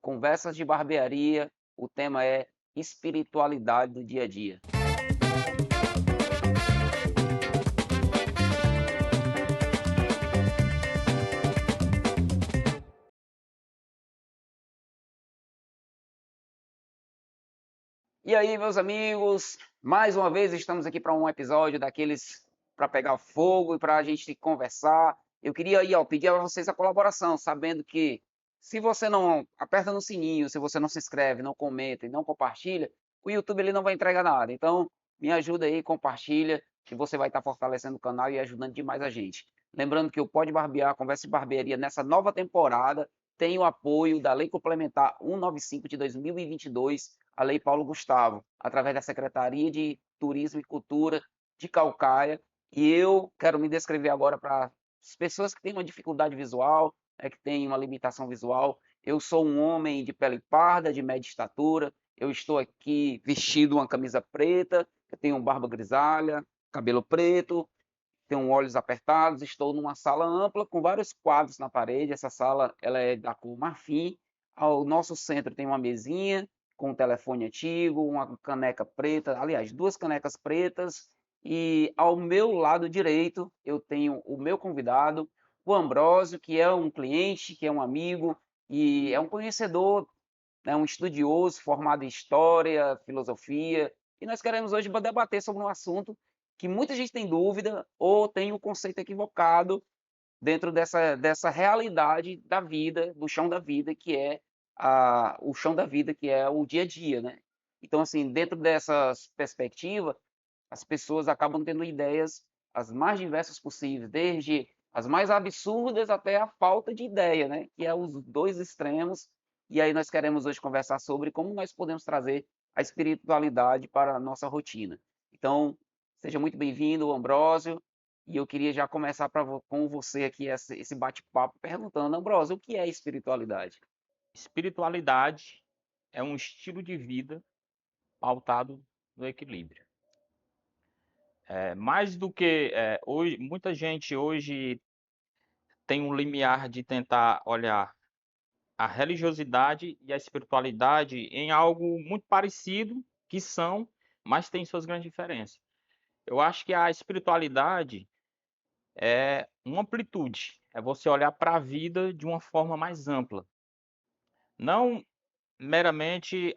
Conversas de barbearia, o tema é espiritualidade do dia a dia. E aí, meus amigos, mais uma vez estamos aqui para um episódio daqueles para pegar fogo e para a gente conversar. Eu queria aí, ó, pedir a vocês a colaboração, sabendo que se você não aperta no sininho, se você não se inscreve, não comenta e não compartilha, o YouTube ele não vai entregar nada. Então, me ajuda aí, compartilha, que você vai estar fortalecendo o canal e ajudando demais a gente. Lembrando que o Pode Barbear, Conversa de Barbearia, nessa nova temporada, tem o apoio da Lei Complementar 195 de 2022, a Lei Paulo Gustavo, através da Secretaria de Turismo e Cultura de Caucaia. E eu quero me descrever agora para as pessoas que têm uma dificuldade visual, que têm uma limitação visual. Eu sou um homem de pele parda, de média estatura. Eu estou aqui vestido uma camisa preta, eu tenho barba grisalha, cabelo preto, tenho olhos apertados. Estou numa sala ampla com vários quadros na parede. Essa sala ela é da cor marfim. Ao nosso centro tem uma mesinha com um telefone antigo, uma caneca preta, aliás, duas canecas pretas. E ao meu lado direito eu tenho o meu convidado, o Ambrósio, que é um cliente, que é um amigo e é um conhecedor, né, um estudioso formado em história, filosofia. E nós queremos hoje debater sobre um assunto que muita gente tem dúvida ou tem o conceito equivocado dentro dessa realidade da vida, do chão da vida, que é o chão da vida, que é o dia a dia, né? Então, assim, dentro dessas perspectivas, as pessoas acabam tendo ideias as mais diversas possíveis, desde as mais absurdas até a falta de ideia, né? Que é os dois extremos. E aí nós queremos hoje conversar sobre como nós podemos trazer a espiritualidade para a nossa rotina. Então, seja muito bem-vindo, Ambrósio. E eu queria já começar com você aqui esse bate-papo perguntando, Ambrósio, o que é espiritualidade? Espiritualidade é um estilo de vida pautado no equilíbrio. Mais do que hoje, muita gente hoje tem um limiar de tentar olhar a religiosidade e a espiritualidade em algo muito parecido, que são, mas tem suas grandes diferenças. Eu acho que a espiritualidade é uma amplitude, é você olhar para a vida de uma forma mais ampla, não meramente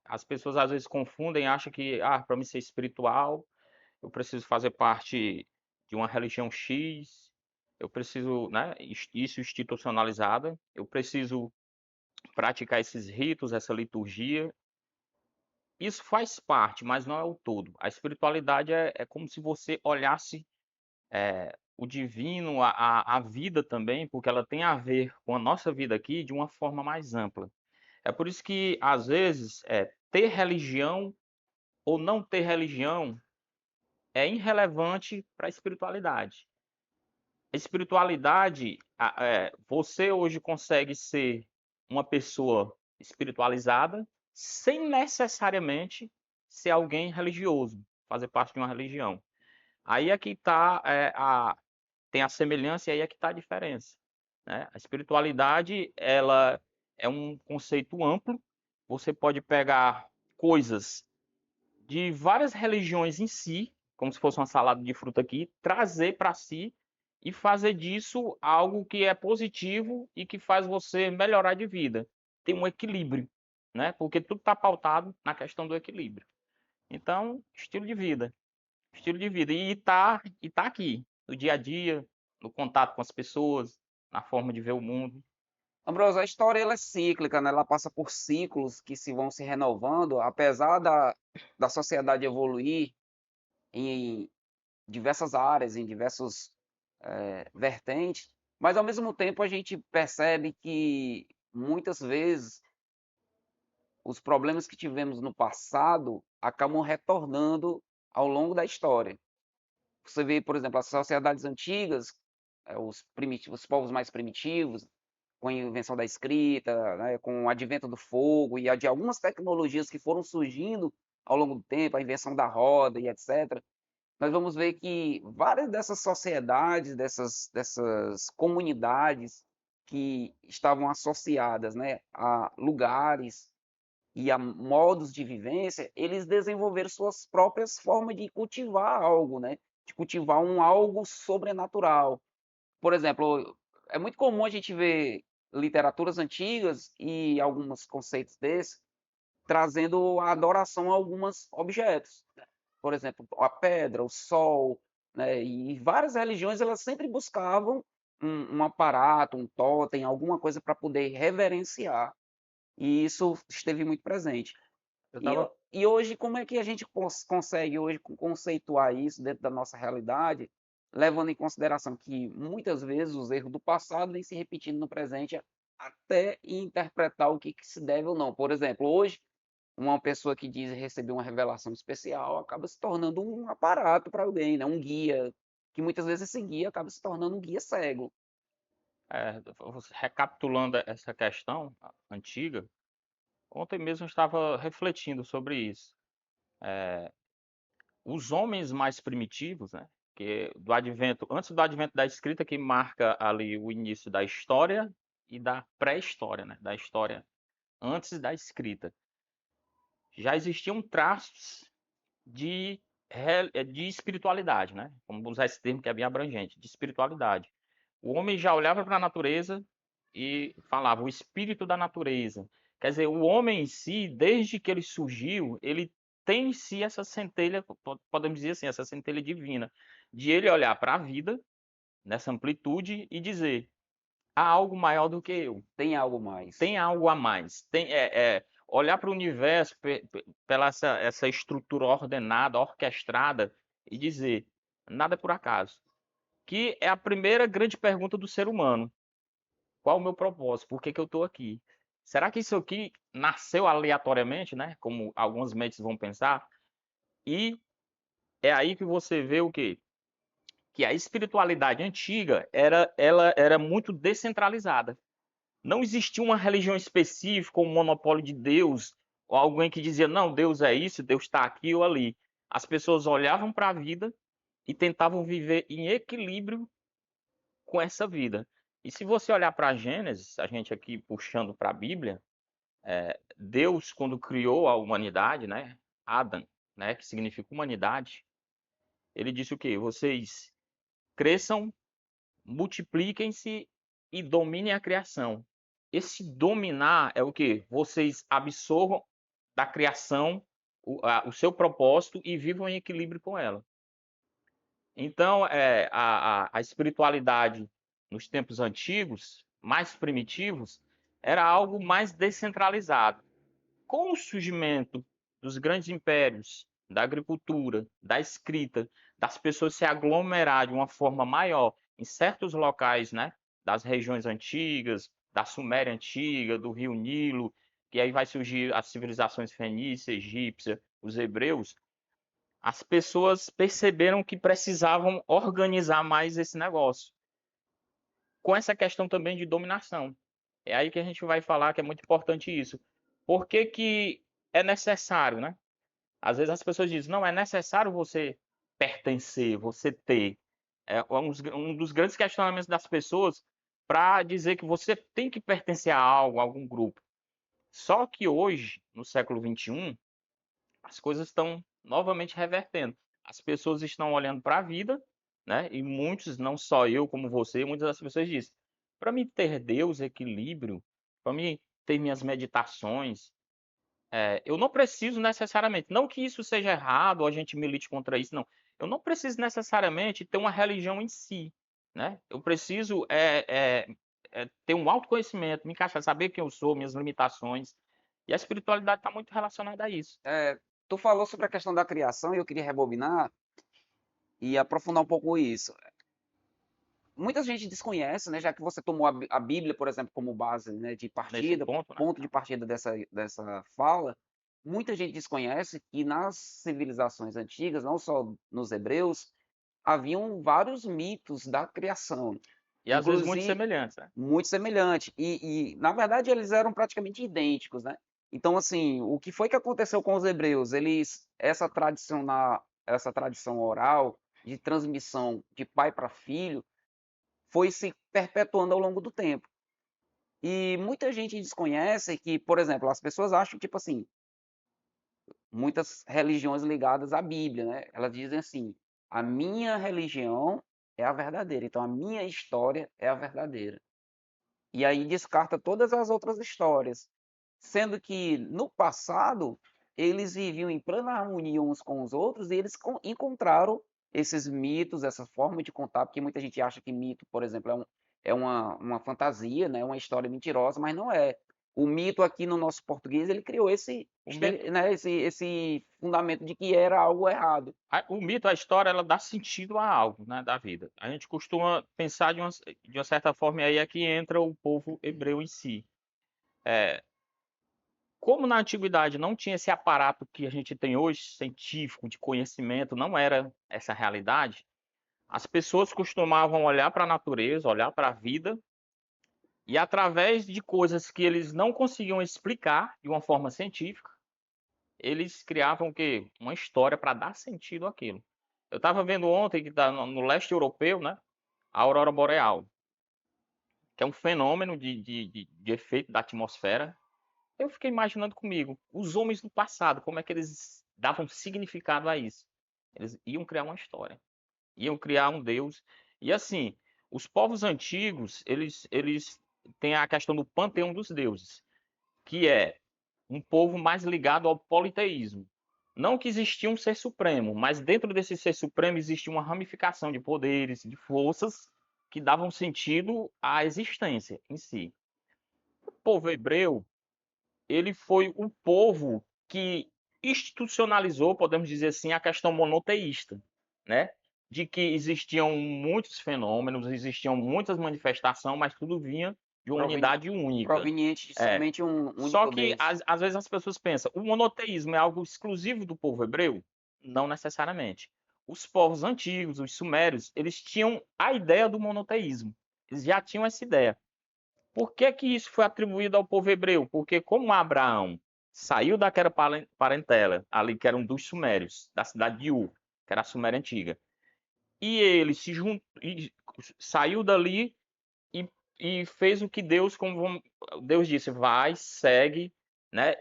as pessoas às vezes confundem, acham que para mim ser espiritual, eu preciso fazer parte de uma religião X, eu preciso, né, isso institucionalizada, eu preciso praticar esses ritos, essa liturgia. Isso faz parte, mas não é o todo. A espiritualidade é como se você olhasse o divino, a vida também, porque ela tem a ver com a nossa vida aqui de uma forma mais ampla. É por isso que, às vezes, ter religião ou não ter religião é irrelevante para a espiritualidade. A espiritualidade, você hoje consegue ser uma pessoa espiritualizada sem necessariamente ser alguém religioso, fazer parte de uma religião. Aí é que está tem a semelhança e aí é que está a diferença, né? A espiritualidade, ela é um conceito amplo. Você pode pegar coisas de várias religiões em si, como se fosse uma salada de fruta aqui, trazer para si e fazer disso algo que é positivo e que faz você melhorar de vida. Tem um equilíbrio, né? Porque tudo está pautado na questão do equilíbrio. Então, estilo de vida. Estilo de vida. E tá aqui, no dia a dia, no contato com as pessoas, na forma de ver o mundo. Ambroso, a história ela é cíclica, né? Ela passa por ciclos que se vão se renovando, apesar da sociedade evoluir em diversas áreas, em diversos vertentes, mas ao mesmo tempo a gente percebe que muitas vezes os problemas que tivemos no passado acabam retornando ao longo da história. Você vê, por exemplo, as sociedades antigas, os povos mais primitivos, com a invenção da escrita, né, com o advento do fogo e de algumas tecnologias que foram surgindo ao longo do tempo, a invenção da roda e etc., nós vamos ver que várias dessas sociedades, dessas comunidades que estavam associadas, né, a lugares e a modos de vivência, eles desenvolveram suas próprias formas de cultivar algo, né? De cultivar um algo sobrenatural. Por exemplo, é muito comum a gente ver literaturas antigas e alguns conceitos desses trazendo a adoração a alguns objetos. Por exemplo, a pedra, o sol, né? E várias religiões elas sempre buscavam um aparato, um totem, alguma coisa para poder reverenciar. E isso esteve muito presente. Eu E, tava, e hoje, como é que a gente consegue hoje conceituar isso dentro da nossa realidade, levando em consideração que muitas vezes os erros do passado vêm se repetindo no presente até interpretar o que se deve ou não. Por exemplo, hoje, uma pessoa que diz receber uma revelação especial acaba se tornando um aparato para alguém, né? Um guia, que muitas vezes esse guia acaba se tornando um guia cego. recapitulando essa questão antiga, ontem mesmo eu estava refletindo sobre isso. Os homens mais primitivos, né, que do advento, antes do advento da escrita, que marca ali o início da história e da pré-história, né, da história antes da escrita, já existiam traços de, de espiritualidade, né? Vamos usar esse termo que é bem abrangente, de espiritualidade. O homem já olhava para a natureza e falava o espírito da natureza. Quer dizer, o homem em si, desde que ele surgiu, ele tem em si essa centelha, podemos dizer assim, essa centelha divina, de ele olhar para a vida nessa amplitude e dizer: há algo maior do que eu, Tem algo mais. tem algo a mais, olhar para o universo pela essa estrutura ordenada, orquestrada e dizer: nada é por acaso. Que é a primeira grande pergunta do ser humano. Qual o meu propósito? Por que que eu estou aqui? Será que isso aqui nasceu aleatoriamente, né? Como algumas mentes vão pensar? E é aí que você vê o quê? Que a espiritualidade antiga ela era muito descentralizada. Não existia uma religião específica, um monopólio de Deus, ou alguém que dizia: não, Deus é isso, Deus está aqui ou ali. As pessoas olhavam para a vida e tentavam viver em equilíbrio com essa vida. E se você olhar para Gênesis, a gente aqui puxando para a Bíblia, Deus, quando criou a humanidade, né, Adam, né, que significa humanidade, ele disse o quê? Vocês cresçam, multipliquem-se e dominem a criação. Esse dominar é o quê? Vocês absorvam da criação o seu propósito e vivam em equilíbrio com ela. Então, a espiritualidade nos tempos antigos, mais primitivos, era algo mais descentralizado. Com o surgimento dos grandes impérios, da agricultura, da escrita, das pessoas se aglomerar de uma forma maior em certos locais, né, das regiões antigas, da Suméria antiga, do Rio Nilo, que aí vai surgir as civilizações fenícia, egípcia, os hebreus, as pessoas perceberam que precisavam organizar mais esse negócio, com essa questão também de dominação. É aí que a gente vai falar que é muito importante isso. Por que que é necessário, né? Às vezes as pessoas dizem: não, é necessário você pertencer, você ter. É um dos grandes questionamentos das pessoas para dizer que você tem que pertencer a algo, a algum grupo. Só que hoje, no século XXI, as coisas estão novamente revertendo. As pessoas estão olhando para a vida, né? E muitos, não só eu como você, muitas das pessoas dizem: para mim ter Deus, equilíbrio, para mim ter minhas meditações, eu não preciso necessariamente, não que isso seja errado ou a gente milite contra isso, não. Eu não preciso necessariamente ter uma religião em si, né? Eu preciso ter um autoconhecimento, me encaixar, saber quem eu sou, minhas limitações. E a espiritualidade está muito relacionada a isso. Tu falou sobre a questão da criação e eu queria rebobinar e aprofundar um pouco isso. Muita gente desconhece, né, já que você tomou a Bíblia, por exemplo, como base, né, de Nesse partida, ponto, né? ponto de partida dessa fala, muita gente desconhece que nas civilizações antigas, não só nos hebreus, haviam vários mitos da criação, E às vezes muito inclusive semelhantes, né? muito semelhante. Na verdade, eles eram praticamente idênticos, né? Então, assim, o que foi que aconteceu com os hebreus? Essa tradição oral de transmissão de pai para filho foi se perpetuando ao longo do tempo. E muita gente desconhece que, por exemplo, as pessoas acham, tipo assim, muitas religiões ligadas à Bíblia, né? Elas dizem assim: a minha religião é a verdadeira, então a minha história é a verdadeira. E aí descarta todas as outras histórias, sendo que no passado eles viviam em plena harmonia uns com os outros e eles encontraram esses mitos, essa forma de contar, porque muita gente acha que mito, por exemplo, uma fantasia, né, uma história mentirosa, mas não é. O mito aqui no nosso português, ele criou O mito, né, esse fundamento de que era algo errado. o mito, a história, ela dá sentido a algo, né, da vida. A gente costuma pensar de uma certa forma, e aí é que entra o povo hebreu em si. É, como na antiguidade não tinha esse aparato que a gente tem hoje, científico, de conhecimento, não era essa realidade, as pessoas costumavam olhar para a natureza, olhar para a vida, e através de coisas que eles não conseguiam explicar de uma forma científica, eles criavam o quê? Uma história para dar sentido àquilo. Eu estava vendo ontem que está no leste europeu, né? A aurora boreal, que é um fenômeno de efeito da atmosfera. Eu fiquei imaginando comigo, os homens do passado, como é que eles davam significado a isso? Eles iam criar uma história, iam criar um Deus. E assim, os povos antigos, eles têm a questão do panteão dos deuses, que é um povo mais ligado ao politeísmo. Não que existia um ser supremo, mas dentro desse ser supremo existia uma ramificação de poderes, de forças que davam sentido à existência em si. O povo hebreu, ele foi o povo que institucionalizou, podemos dizer assim, a questão monoteísta, né? De que existiam muitos fenômenos, existiam muitas manifestações, mas tudo vinha de uma Proveni unidade única. Proveniente de É. somente um Só único que Deus. às vezes as pessoas pensam, o monoteísmo é algo exclusivo do povo hebreu? Não necessariamente. Os povos antigos, os sumérios, eles tinham a ideia do monoteísmo. Eles já tinham essa ideia. Por que que isso foi atribuído ao povo hebreu? Porque como Abraão saiu daquela parentela ali que eram dos sumérios, da cidade de Ur, que era a Suméria antiga, e ele se juntou, saiu dali e, e fez o que Deus, Deus disse, vai, segue, né?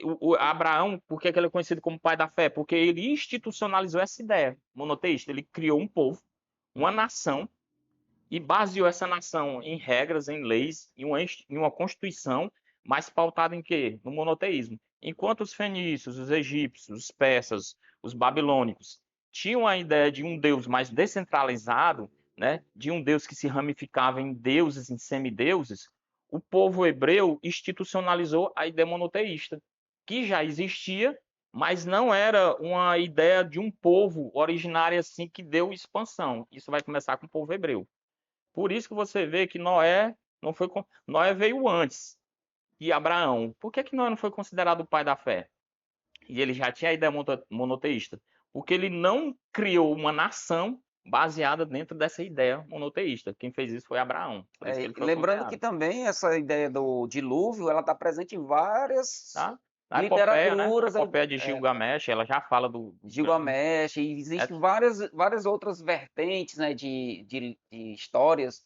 O Abraão, por que que ele é conhecido como pai da fé? Porque ele institucionalizou essa ideia monoteísta. Ele criou um povo, uma nação, e baseou essa nação em regras, em leis, em uma constituição, mas pautada em quê? No monoteísmo. Enquanto os fenícios, os egípcios, os persas, os babilônicos tinham a ideia de um Deus mais descentralizado, né, de um Deus que se ramificava em deuses, em semideuses, o povo hebreu institucionalizou a ideia monoteísta, que já existia, mas não era uma ideia de um povo originário assim que deu expansão. Isso vai começar com o povo hebreu. Por isso que você vê que Noé não foi Noé veio antes de Abraão. Por que que Noé não foi considerado o pai da fé? E ele já tinha a ideia monoteísta, porque ele não criou uma nação baseada dentro dessa ideia monoteísta. Quem fez isso foi Abraão. Por isso que É, ele e foi lembrando que considerado, também essa ideia do dilúvio, ela está presente em várias tá? Na epopeia, né? A literaturas, epopeia de Gilgamesh, ela já fala do grande. Gilgamesh, e É, existem várias outras vertentes, né, de histórias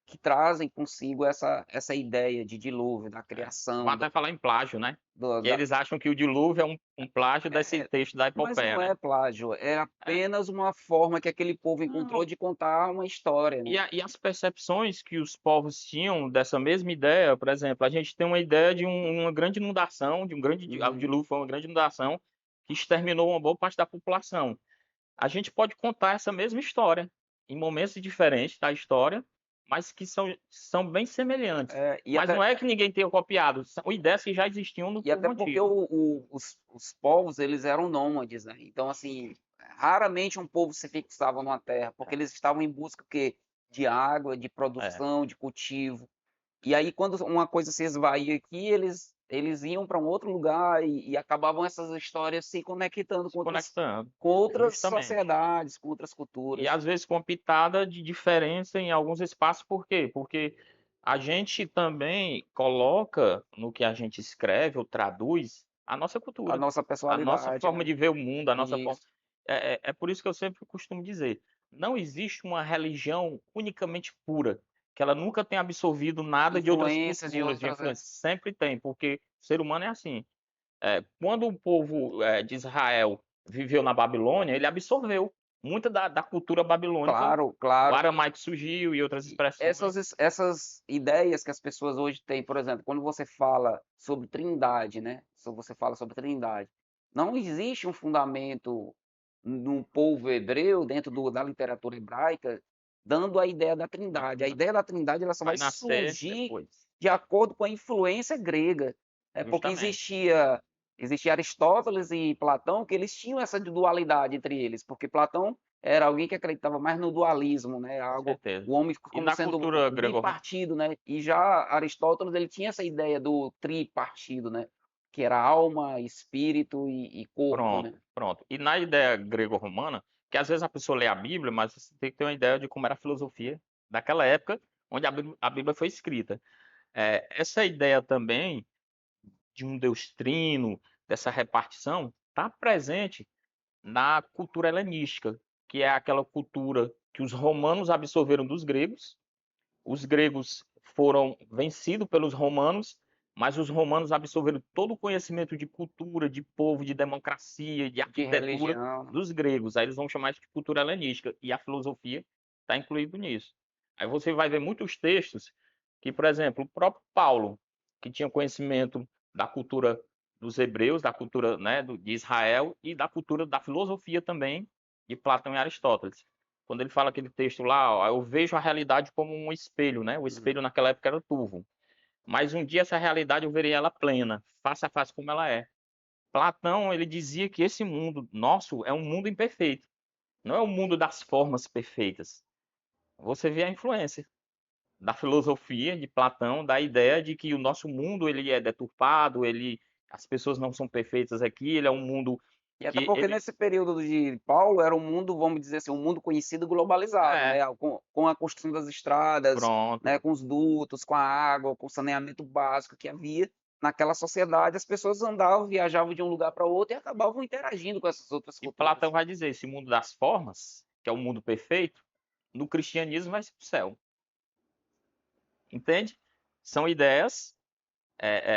que trazem consigo essa ideia de dilúvio, da vai criação, até falar em plágio, né? do- Que da, eles acham que o dilúvio é um plágio desse é, texto da mas epopeia, não é né? plágio, é É, apenas uma forma que aquele povo encontrou não, de contar uma história, né? e as percepções que os povos tinham dessa mesma ideia, por exemplo, a gente tem uma ideia de uma grande inundação, o Uhum. dilúvio foi uma grande inundação que exterminou uma boa parte da população. A gente pode contar essa mesma história em momentos diferentes da história, mas que são bem semelhantes. É, Mas não é que ninguém tenha copiado, são ideias que já existiam no e até povo porque antigo. os povos, eles eram nômades, né? Então, assim, raramente um povo se fixava numa terra, porque eles estavam em busca o quê? De água, de É, produção, de cultivo. E aí, quando uma coisa se esvaía aqui, eles iam para um outro lugar e acabavam essas histórias se conectando se conectando, com outras justamente. sociedades, com outras E culturas. às vezes com uma pitada de diferença em alguns espaços, por quê? Porque a gente também coloca no que a gente escreve ou traduz a nossa A cultura, nossa a nossa personalidade, forma né? de ver o mundo, a nossa forma. Isso. É por isso que eu sempre costumo dizer: não existe uma religião unicamente pura. que ela nunca tem absorvido nada de outras Influências de culturas, de outras. influência. Sempre tem, porque o ser humano é assim. Quando o povo de Israel viveu na Babilônia, ele absorveu muita da cultura babilônica. Claro, O claro. aramaico surgiu e outras E expressões. essas ideias que as pessoas hoje têm, por exemplo, quando você fala sobre trindade, né? Se você fala sobre trindade, não existe um fundamento no povo hebreu, dentro da literatura hebraica, dando a ideia da trindade. A ideia da trindade ela só Vai vai nascer surgir depois, de acordo com a influência grega. É porque justamente. existia Aristóteles e Platão, que eles tinham essa dualidade entre eles, porque Platão era alguém que acreditava mais no dualismo, né? Com Algo, certeza. o homem E como na sendo cultura greco-romana? bipartido, né? E já Aristóteles ele tinha essa ideia do tripartido, né? Que era alma, espírito e corpo, Pronto, né? pronto. E na ideia grego-romana, que às vezes a pessoa lê a Bíblia, mas você tem que ter uma ideia de como era a filosofia daquela época onde a Bíblia foi escrita. Essa ideia também de um Deus trino, dessa repartição, está presente na cultura helenística, que é aquela cultura que os romanos absorveram dos gregos. Os gregos foram vencidos pelos romanos, mas os romanos absorveram todo o conhecimento de cultura, de povo, de democracia, de De arquitetura religião, né? dos gregos. Aí eles vão chamar isso de cultura helenística, e a filosofia está incluído nisso. Aí você vai ver muitos textos que, por exemplo, o próprio Paulo, que tinha conhecimento da cultura dos hebreus, da cultura, né, de Israel e da cultura da filosofia também de Platão e Aristóteles. Quando ele fala aquele texto lá, ó, eu vejo a realidade como um espelho, né? O Uhum. espelho naquela época era turvo. Mas um dia essa realidade eu verei ela plena, face a face como ela é. Platão, ele dizia que esse mundo nosso é um mundo imperfeito. Não é o mundo das formas perfeitas. Você vê a influência da filosofia de Platão, da ideia de que o nosso mundo ele é deturpado, as pessoas não são perfeitas aqui, ele é um mundo E até que porque ele nesse período de Paulo era um mundo, vamos dizer assim, um mundo conhecido e globalizado, é, né? Com a construção das estradas, pronto. né? Com os dutos, com a água, com o saneamento básico que havia naquela sociedade, as pessoas andavam, viajavam de um lugar para outro e acabavam interagindo com essas outras E Platão culturas. vai dizer, esse mundo das formas, que é o mundo perfeito, no cristianismo vai ser o céu. Entende? São ideias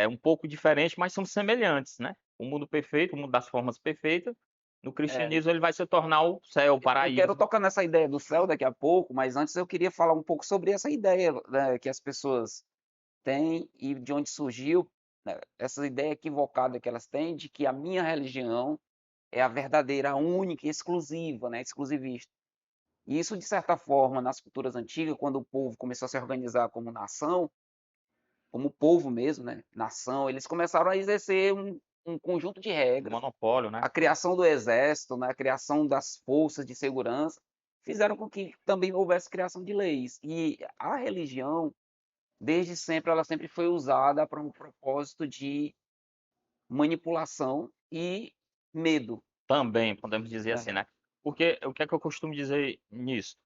um pouco diferentes, mas são semelhantes, né? O mundo perfeito, o mundo das formas perfeitas, no É, cristianismo ele vai se tornar o céu, o eu quero paraíso. tocar nessa ideia do céu daqui a pouco, mas antes eu queria falar um pouco sobre essa ideia, né, que as pessoas têm e de onde surgiu, né, essa ideia equivocada que elas têm de que a minha religião é a verdadeira, a única e exclusiva, né, exclusivista. E isso, de certa forma, nas culturas antigas, quando o povo começou a se organizar como nação, como povo mesmo, né, nação, eles começaram a exercer um conjunto de regras. Monopólio, né? A criação do exército, né, a criação das forças de segurança, fizeram com que também houvesse criação de leis. E a religião, desde sempre, ela sempre foi usada para um propósito de manipulação e medo. Também podemos dizer assim, Né? né? Porque o que é que eu costumo dizer nisso?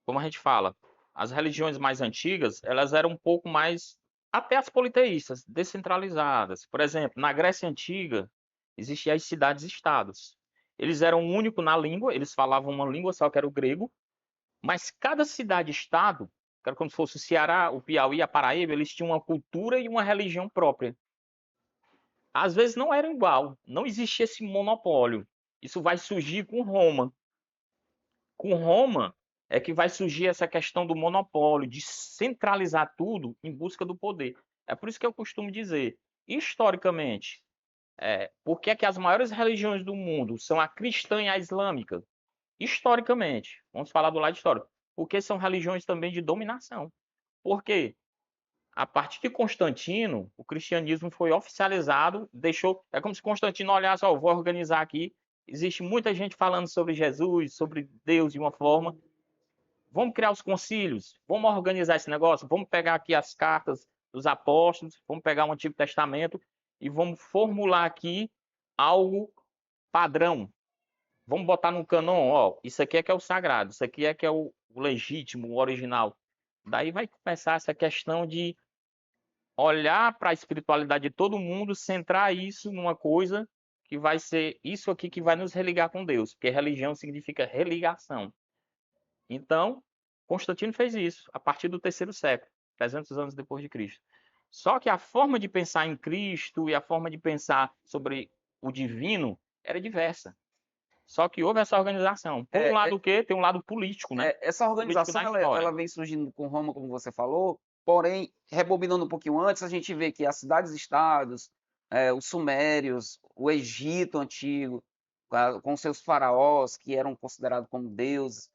Como a gente fala, as religiões mais antigas, elas eram um pouco mais, até as politeístas, descentralizadas. Por exemplo, na Grécia Antiga, existiam as cidades-estados. Eles eram únicos na língua, eles falavam uma língua só, que era o grego, mas cada cidade-estado, que era como se fosse o Ceará, o Piauí, a Paraíba, eles tinham uma cultura e uma religião própria. Às vezes não era igual, não existia esse monopólio. Isso vai surgir com Roma. Com Roma é que vai surgir essa questão do monopólio, de centralizar tudo em busca do poder. É por isso que eu costumo dizer, historicamente, por que é que as maiores religiões do mundo são a cristã e a islâmica? Historicamente, vamos falar do lado histórico, porque são religiões também de dominação. Por quê? A partir de Constantino, o cristianismo foi oficializado, deixou. É como se Constantino olhasse, ó, vou organizar aqui. Existe muita gente falando sobre Jesus, sobre Deus de uma forma. Vamos criar os concílios, vamos organizar esse negócio, vamos pegar aqui as cartas dos apóstolos, vamos pegar o Antigo Testamento e vamos formular aqui algo padrão. Vamos botar no canon, ó, isso aqui é que é o sagrado, isso aqui é que é o legítimo, o original. Daí vai começar essa questão de olhar para a espiritualidade de todo mundo, centrar isso numa coisa que vai ser isso aqui que vai nos religar com Deus, porque religião significa religação. Então, Constantino fez isso a partir do terceiro século, 300 anos depois de Cristo. Só que a forma de pensar em Cristo e a forma de pensar sobre o divino era diversa. Só que houve essa organização. Por um É, lado o quê? Tem um lado político, né? essa Político organização na ela história. vem surgindo com Roma, como você falou, porém, rebobinando um pouquinho antes, a gente vê que as cidades-estados, os sumérios, o Egito antigo, com seus faraós, que eram considerados como deuses,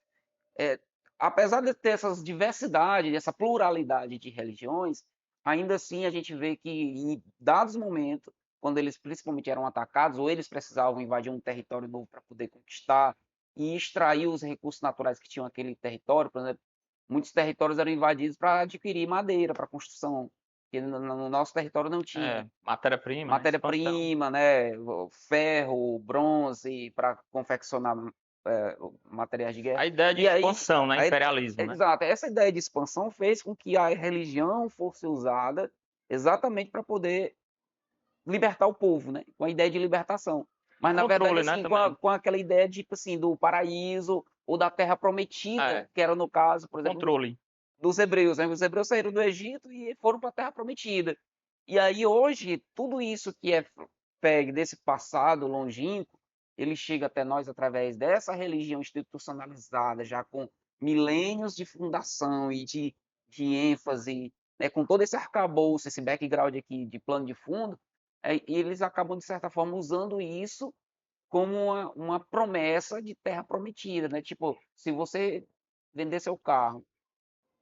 é, apesar de ter essas diversidades, essa pluralidade de religiões, ainda assim a gente vê que em dados momentos, quando eles principalmente eram atacados, ou eles precisavam invadir um território novo para poder conquistar e extrair os recursos naturais que tinham aquele território, por exemplo, muitos territórios eram invadidos para adquirir madeira para construção, que no nosso território não tinha Matéria-prima, né? Expansão. matéria-prima, né, ferro, bronze para confeccionar materiais de guerra. A ideia de E aí, expansão, né? Imperialismo, né? exato, essa ideia de expansão fez com que a religião fosse usada exatamente para poder libertar o povo, né? Com a ideia de libertação. E Mas na verdade, controle, né, assim, também. com aquela ideia de, tipo assim, do paraíso ou da terra prometida, É, que era no caso, por exemplo, controle. dos hebreus, né? Os hebreus saíram do Egito e foram para a terra prometida. E aí hoje, tudo isso que é pegue desse passado longínquo, ele chega até nós através dessa religião institucionalizada, já com milênios de fundação e de ênfase, né? Com todo esse arcabouço, esse background aqui de plano de fundo, e eles acabam, de certa forma, usando isso como uma promessa de terra prometida, né? Tipo, se você vender seu carro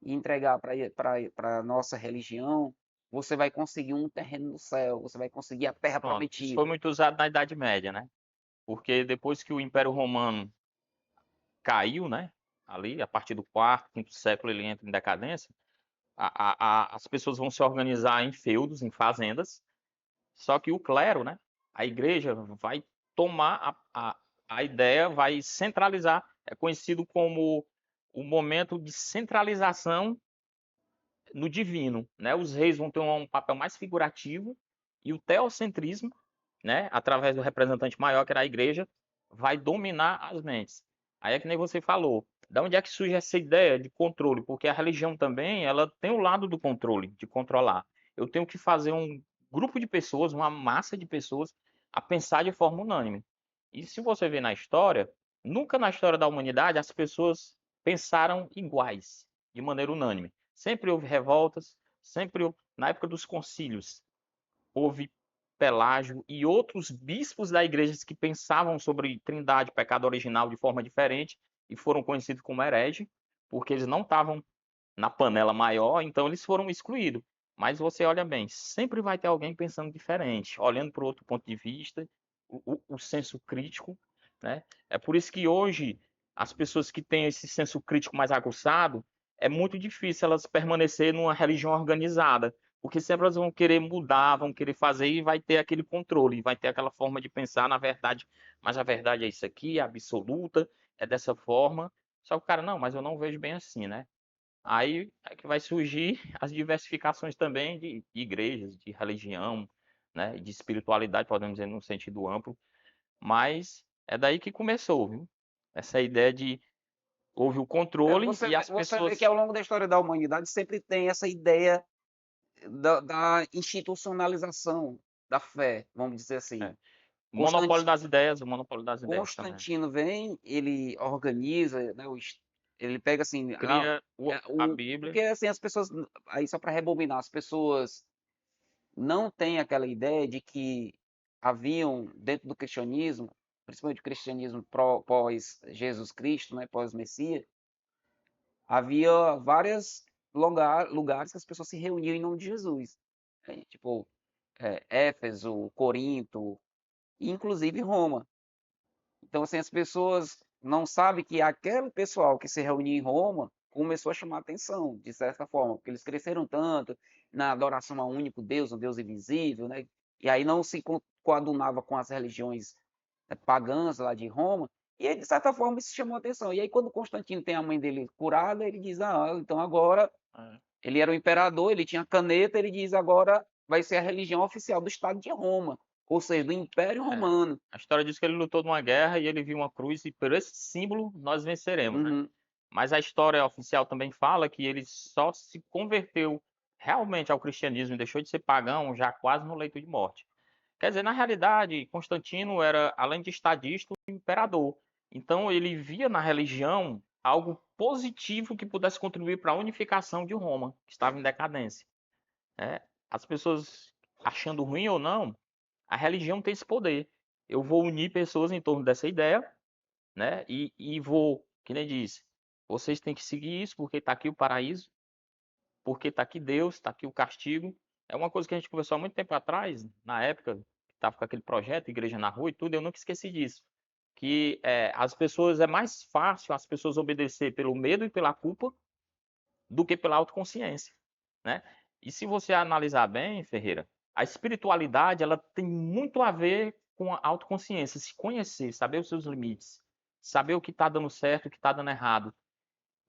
e entregar para a nossa religião, você vai conseguir um terreno no céu, você vai conseguir a terra Pronto. Isso foi prometida. muito usado na Idade Média, né? Porque depois que o Império Romano caiu, né? Ali, a partir do quarto, quinto século, ele entra em decadência. As pessoas vão se organizar em feudos, em fazendas. Só que o clero, né? A igreja vai tomar a ideia, vai centralizar. É conhecido como o momento de centralização no divino, né? Os reis vão ter um papel mais figurativo e o teocentrismo, né, através do representante maior, que era a igreja, vai dominar as mentes. Aí é que nem você falou, da onde é que surge essa ideia de controle? Porque a religião também, ela tem o lado do controle, de controlar. Eu tenho que fazer um grupo de pessoas, uma massa de pessoas a pensar de forma unânime. E se você ver na história, nunca na história da humanidade as pessoas pensaram iguais, de maneira unânime. Sempre houve revoltas, sempre houve, na época dos concílios, houve Pelágio e outros bispos da igreja que pensavam sobre trindade, pecado original de forma diferente e foram conhecidos como herege, porque eles não estavam na panela maior, então eles foram excluídos. Mas você olha bem, sempre vai ter alguém pensando diferente, olhando para outro ponto de vista, o senso crítico, né? É por isso que hoje as pessoas que têm esse senso crítico mais aguçado, é muito difícil elas permanecer numa religião organizada, porque sempre elas vão querer mudar, vão querer fazer e vai ter aquele controle, vai ter aquela forma de pensar na verdade, mas a verdade é isso aqui, é absoluta, é dessa forma. Só que o cara, não, mas eu não vejo bem assim, né? Aí é que vai surgir as diversificações também de igrejas, de religião, né, de espiritualidade, podemos dizer, num sentido amplo, mas é daí que começou, viu? Essa ideia de houve o controle e as Você vê que pessoas. ao longo da história da humanidade sempre tem essa ideia da institucionalização da fé, vamos dizer assim. É, monopólio Constantino, das ideias, o monopólio das ideias também. Constantino vem, ele organiza, né, ele pega assim, Cria a Bíblia. porque assim as pessoas, aí só para rebobinar, as pessoas não têm aquela ideia de que haviam dentro do cristianismo, principalmente o cristianismo pós Jesus Cristo, né, pós Messias, havia vários lugares que as pessoas se reuniam em nome de Jesus, né? Tipo Éfeso, Corinto, e inclusive Roma. Então, assim, as pessoas não sabem que aquele pessoal que se reunia em Roma começou a chamar atenção, de certa forma, porque eles cresceram tanto na adoração a um único Deus, um Deus invisível, né? E aí não se coadunava com as religiões pagãs lá de Roma, e aí, de certa forma, isso chamou atenção. E aí, quando Constantino tem a mãe dele curada, ele diz: Ah, então agora É, ele era o imperador, ele tinha caneta, ele diz: agora vai ser a religião oficial do Estado de Roma, ou seja, do Império é. Romano. A história diz que ele lutou numa guerra e ele viu uma cruz e por esse símbolo nós venceremos, né? Uhum. mas a história oficial também fala que ele só se converteu realmente ao cristianismo e deixou de ser pagão já quase no leito de morte. Quer dizer, na realidade, Constantino era, além de estadista, um imperador. Então ele via na religião algo positivo que pudesse contribuir para a unificação de Roma, que estava em decadência. Né? As pessoas achando ruim ou não, a religião tem esse poder. Eu vou unir pessoas em torno dessa ideia, né? E vou, que nem disse, vocês têm que seguir isso porque está aqui o paraíso, porque está aqui Deus, está aqui o castigo. É uma coisa que a gente conversou há muito tempo atrás, na época que estava com aquele projeto, Igreja na Rua e tudo, eu nunca esqueci disso. Que as pessoas, é mais fácil as pessoas obedecer pelo medo e pela culpa do que pela autoconsciência, né? E se você analisar bem, Ferreira, a espiritualidade ela tem muito a ver com a autoconsciência, se conhecer, saber os seus limites, saber o que está dando certo, o que está dando errado.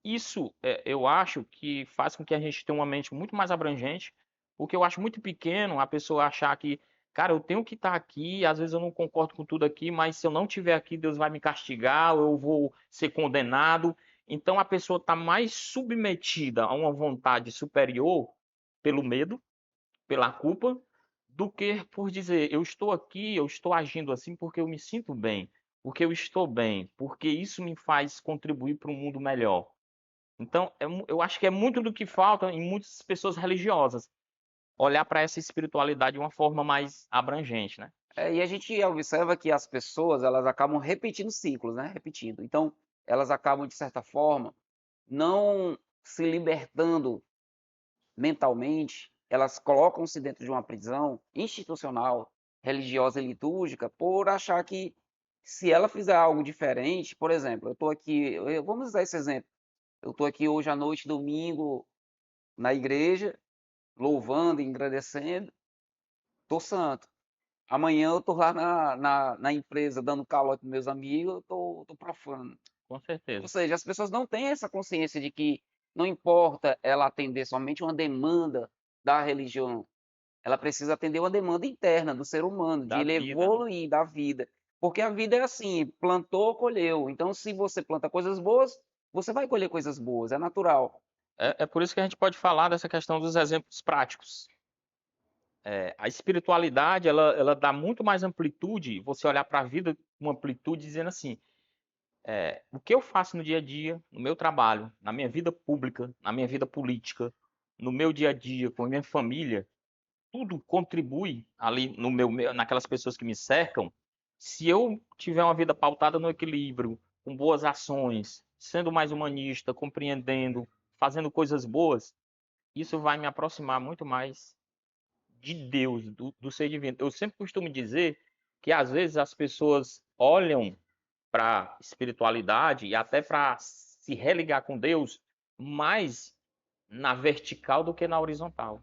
Isso eu acho que faz com que a gente tenha uma mente muito mais abrangente, porque eu acho muito pequeno a pessoa achar que, cara, eu tenho que estar aqui, às vezes eu não concordo com tudo aqui, mas se eu não estiver aqui, Deus vai me castigar, ou eu vou ser condenado. Então a pessoa está mais submetida a uma vontade superior pelo medo, pela culpa, do que por dizer, eu estou aqui, eu estou agindo assim porque eu me sinto bem, porque eu estou bem, porque isso me faz contribuir para um mundo melhor. Então, eu acho que é muito do que falta em muitas pessoas religiosas, olhar para essa espiritualidade de uma forma mais abrangente, né? E a gente observa que as pessoas, elas acabam repetindo ciclos, né? Repetindo. Então, elas acabam, de certa forma, não se libertando mentalmente, elas colocam-se dentro de uma prisão institucional, religiosa e litúrgica, por achar que se ela fizer algo diferente, por exemplo, eu estou aqui, vamos usar esse exemplo, eu estou aqui hoje à noite, domingo, na igreja, louvando, engrandecendo, estou santo. Amanhã eu estou lá na empresa dando calote para meus amigos, eu estou profano. Com Ou certeza. seja, as pessoas não têm essa consciência de que não importa ela atender somente uma demanda da religião, ela precisa atender uma demanda interna do ser humano, de Da ele vida, né? evoluir da vida. Porque a vida é assim, plantou, colheu. Então, se você planta coisas boas, você vai colher coisas boas, é natural. É por isso que a gente pode falar dessa questão dos exemplos práticos. A espiritualidade, ela dá muito mais amplitude, você olhar para a vida com amplitude, dizendo assim, o que eu faço no dia a dia, no meu trabalho, na minha vida pública, na minha vida política, no meu dia a dia, com a minha família, tudo contribui ali naquelas pessoas que me cercam. Se eu tiver uma vida pautada no equilíbrio, com boas ações, sendo mais humanista, compreendendo, fazendo coisas boas, isso vai me aproximar muito mais de Deus, do ser divino. Eu sempre costumo dizer que às vezes as pessoas olham para a espiritualidade e até para se religar com Deus mais na vertical do que na horizontal.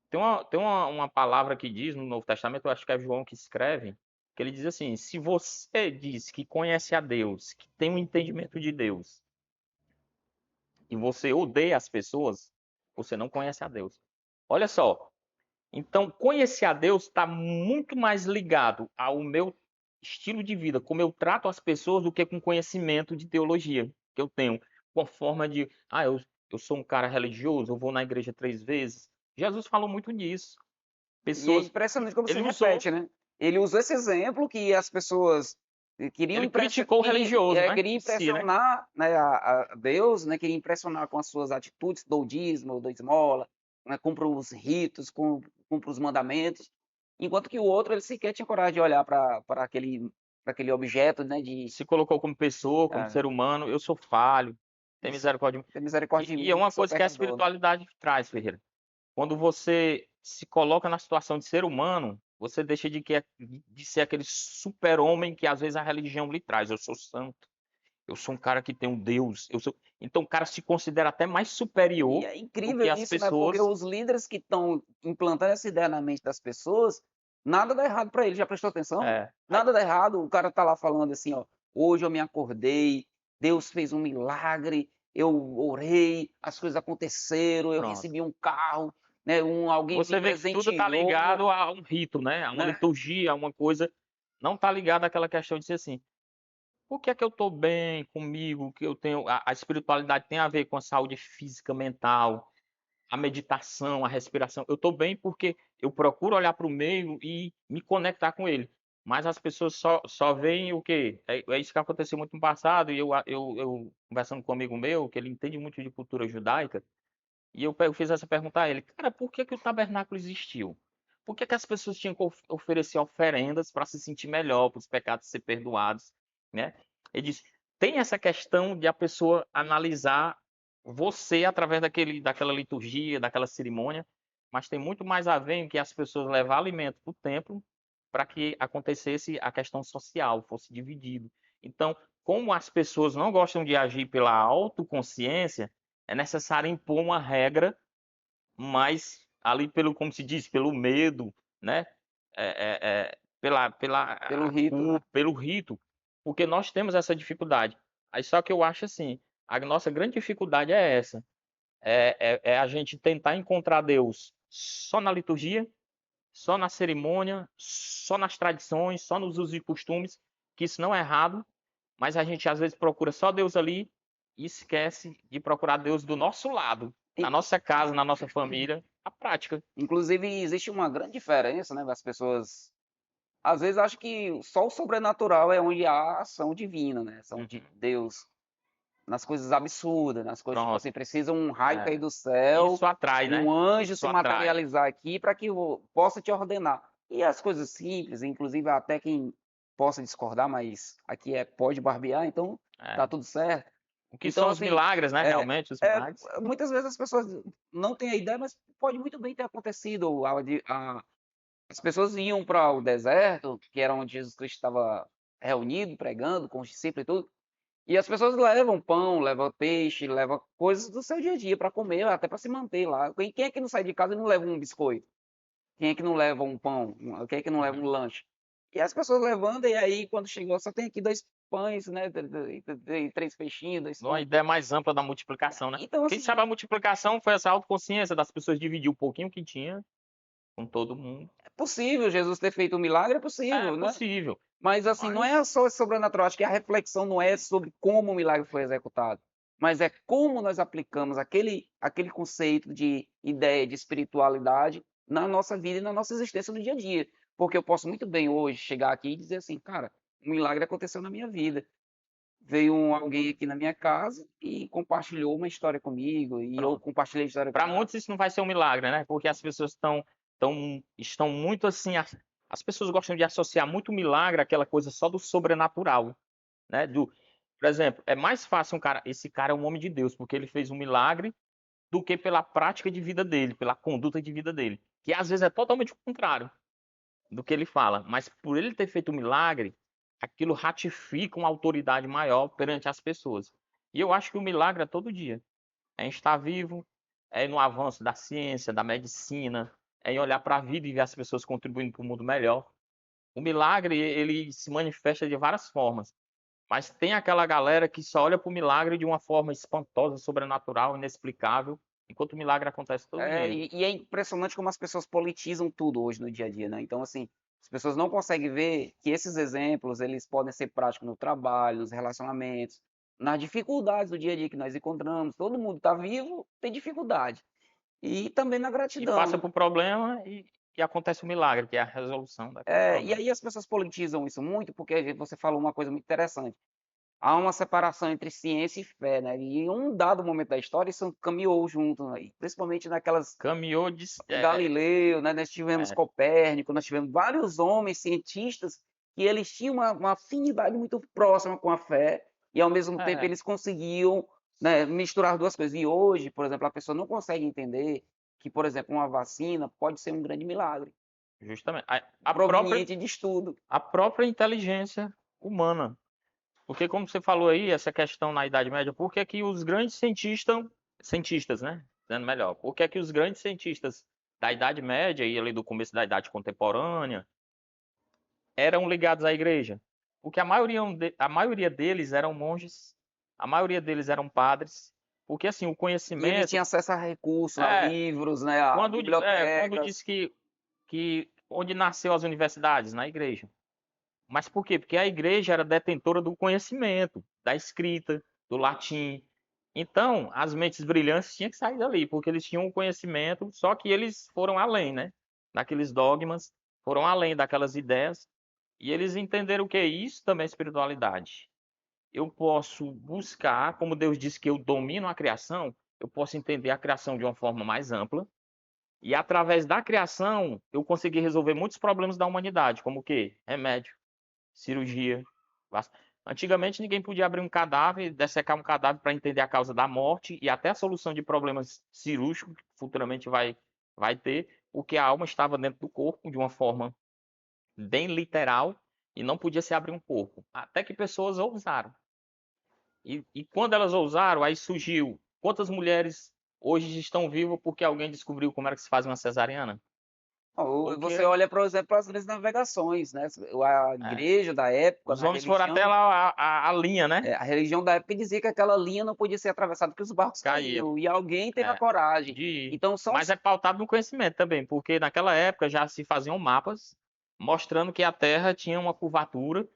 Tem uma palavra que diz no Novo Testamento, eu acho que é João que escreve, que ele diz assim: se você diz que conhece a Deus, que tem um entendimento de Deus, e você odeia as pessoas, você não conhece a Deus. Olha só, então conhecer a Deus está muito mais ligado ao meu estilo de vida, como eu trato as pessoas, do que com conhecimento de teologia que eu tenho, com forma de, eu sou um cara religioso, eu vou na igreja 3 vezes. Jesus falou muito nisso. E é Pessoas, impressionante como você ele usou, repete, né? Ele usou esse exemplo que as pessoas queriam, ele criticou o religioso, né? queriam Em si, né? impressionar, né, a Deus, né? Queria impressionar com as suas atitudes do dízimo, do esmola, né, cumpra os ritos, cumpra os mandamentos, enquanto que o outro ele sequer tinha coragem de olhar para aquele objeto, né? De Se colocou como pessoa, como ah, ser humano, eu sou falho, tem isso, misericórdia de mim. ter misericórdia de E é mim, uma que sou coisa que a pecador, né? espiritualidade traz, Ferreira. Quando você se coloca na situação de ser humano, você deixa de ser aquele super-homem que às vezes a religião lhe traz. Eu sou santo, eu sou um cara que tem um Deus. Então o cara se considera até mais E superior é do que incrível as isso, né? Porque pessoas. os líderes que estão implantando essa ideia na mente das pessoas, nada dá errado para ele. Já prestou atenção? É, Nada dá errado. O cara tá lá falando assim, ó, hoje eu me acordei, Deus fez um milagre, eu orei, as coisas aconteceram, eu pronto. recebi um carro, né? Alguém me Você vê que tudo está presenteou, ligado a um rito, né? A uma né? liturgia, a uma coisa. Não está ligado àquela questão de ser assim. Por que é que eu estou bem comigo, que eu tenho a espiritualidade tem a ver com a saúde física, mental, a meditação, a respiração. Eu estou bem porque eu procuro olhar para o meio e me conectar com ele. Mas as pessoas só veem o quê? É isso que aconteceu muito no passado, e eu conversando com um amigo meu, que ele entende muito de cultura judaica, e eu fiz essa pergunta a ele, cara, por que que o tabernáculo existiu? Por que que as pessoas tinham que oferecer oferendas para se sentir melhor, para os pecados ser perdoados, né? Ele disse, tem essa questão de a pessoa analisar você através daquela liturgia, daquela cerimônia, mas tem muito mais a ver em que as pessoas levar alimento para o templo para que acontecesse a questão social, fosse dividido. Então, como as pessoas não gostam de agir pela autoconsciência, é necessário impor uma regra, mas ali pelo, como se diz, pelo medo, né? Pelo rito, né? Pelo rito, porque nós temos essa dificuldade. Aí só que eu acho assim, a nossa grande dificuldade é essa, é a gente tentar encontrar Deus só na liturgia, só na cerimônia, só nas tradições, só nos usos e costumes, que isso não é errado, mas a gente às vezes procura só Deus ali e esquece de procurar Deus do nosso lado, na E, nossa casa, na nossa família, a prática. inclusive, existe uma grande diferença, né? As pessoas às vezes acham que só o sobrenatural é onde há a ação divina, né? Ação de Uhum. Deus nas coisas absurdas, nas coisas tipo Pronto. assim, precisa um raio cair É. do céu, Isso atrai, né? um anjo Isso se atrai. materializar aqui para que eu possa te ordenar. E as coisas simples, inclusive até quem possa discordar, mas aqui é pode barbear, então tá É. tudo certo. O que Então, são os assim, milagres, né? é, Realmente, os milagres. muitas vezes as pessoas não têm a ideia, mas pode muito bem ter acontecido. As pessoas iam para o deserto, que era onde Jesus Cristo estava reunido, pregando com os discípulos e tudo. E as pessoas levam pão, levam peixe, levam coisas do seu dia a dia para comer, até para se manter lá. Quem é que não sai de casa e não leva um biscoito? Quem é que não leva um pão? Quem é que não leva um Uhum. lanche? E as pessoas levando, e aí quando chegou, só tem aqui dois pães, né? Três peixinhos, dois Uma pães. ideia mais ampla da multiplicação, né? Então, Quem assim, sabe a multiplicação foi essa autoconsciência das pessoas dividir um pouquinho que tinha com todo mundo. é possível Jesus ter feito um milagre, é É possível, né? possível, Mas assim, não é mas só sobrenatural, acho que a reflexão não é sobre como o milagre foi executado, mas é como nós aplicamos aquele conceito de ideia de espiritualidade na nossa vida e na nossa existência no dia a dia. Porque eu posso muito bem hoje chegar aqui e dizer assim, cara, um milagre aconteceu na minha vida. Veio alguém aqui na minha casa e compartilhou uma história comigo, e eu pronto. compartilhei a história com Para ela. muitos isso não vai ser um milagre, né? Porque as pessoas estão muito assim, as pessoas gostam de associar muito milagre àquela coisa só do sobrenatural, né? Por exemplo, é mais fácil esse cara é um homem de Deus, porque ele fez um milagre do que pela prática de vida dele, pela conduta de vida dele, que às vezes é totalmente o contrário do que ele fala, mas por ele ter feito um milagre, aquilo ratifica uma autoridade maior perante as pessoas. E eu acho que o milagre é todo dia. É em estar vivo, é no avanço da ciência, da medicina, é em olhar para a vida e ver as pessoas contribuindo para um mundo melhor. O milagre, ele se manifesta de várias formas, mas tem aquela galera que só olha para o milagre de uma forma espantosa, sobrenatural, inexplicável, enquanto o milagre acontece todo dia. E é impressionante como as pessoas politizam tudo hoje no dia a dia, né? Então, assim, as pessoas não conseguem ver que esses exemplos, eles podem ser práticos no trabalho, nos relacionamentos, nas dificuldades do dia a dia que nós encontramos. Todo mundo está vivo, tem dificuldade. E também na E gratidão, passa né? por problema e acontece o milagre, que é a resolução daquele E problema. aí as pessoas politizam isso muito, porque você falou uma coisa muito interessante. Há uma separação entre ciência e fé, né? E em um dado momento da história, isso caminhou junto, né? E principalmente naquelas Caminhou de. Galileu, né? Nós tivemos É, Copérnico, nós tivemos vários homens cientistas que eles tinham uma afinidade muito próxima com a fé e ao mesmo tempo é, eles conseguiam, né, misturar duas coisas. E hoje, por exemplo, a pessoa não consegue entender que, por exemplo, uma vacina pode ser um grande milagre, justamente. proveniente de estudo. A própria inteligência humana. Porque, como você falou aí, essa questão na Idade Média, por que é que os grandes cientistas, né? Dizendo melhor, por que é que os grandes cientistas da Idade Média e ali do começo da Idade Contemporânea eram ligados à igreja? Porque a maioria deles eram monges, a maioria deles eram padres, porque assim, o E eles conhecimento tinham acesso a recursos, a é livros, né, a quando diz bibliotecas. que onde nasceu as universidades, na igreja. Mas por quê? Porque a igreja era detentora do conhecimento, da escrita, do latim. Então, as mentes brilhantes tinham que sair dali, porque eles tinham o conhecimento, só que eles foram além, né? Daqueles dogmas, foram além daquelas ideias, e eles entenderam o que é isso também é espiritualidade. Eu posso buscar, como Deus disse que eu domino a criação, eu posso entender a criação de uma forma mais ampla, e através da criação eu consegui resolver muitos problemas da humanidade, como o quê? Remédio, cirurgia. Antigamente ninguém podia abrir um cadáver, dessecar um cadáver para entender a causa da morte e até a solução de problemas cirúrgicos que futuramente vai ter, porque a alma estava dentro do corpo de uma forma bem literal e não podia se abrir um corpo. Até que pessoas ousaram. E quando elas ousaram, aí surgiu. Quantas mulheres hoje estão vivas porque alguém descobriu como era que se faz uma cesariana? Você Porque olha, por exemplo, as grandes navegações, né? A é, igreja da época, os na homens foram até religião, lá a linha, né? a religião da época dizia que aquela linha não podia ser atravessada porque os barcos Caía. caíam, e alguém teve a É, coragem. de ir. Então são Mas é pautado no conhecimento também, porque naquela época já se faziam mapas mostrando que a Terra tinha uma curvatura,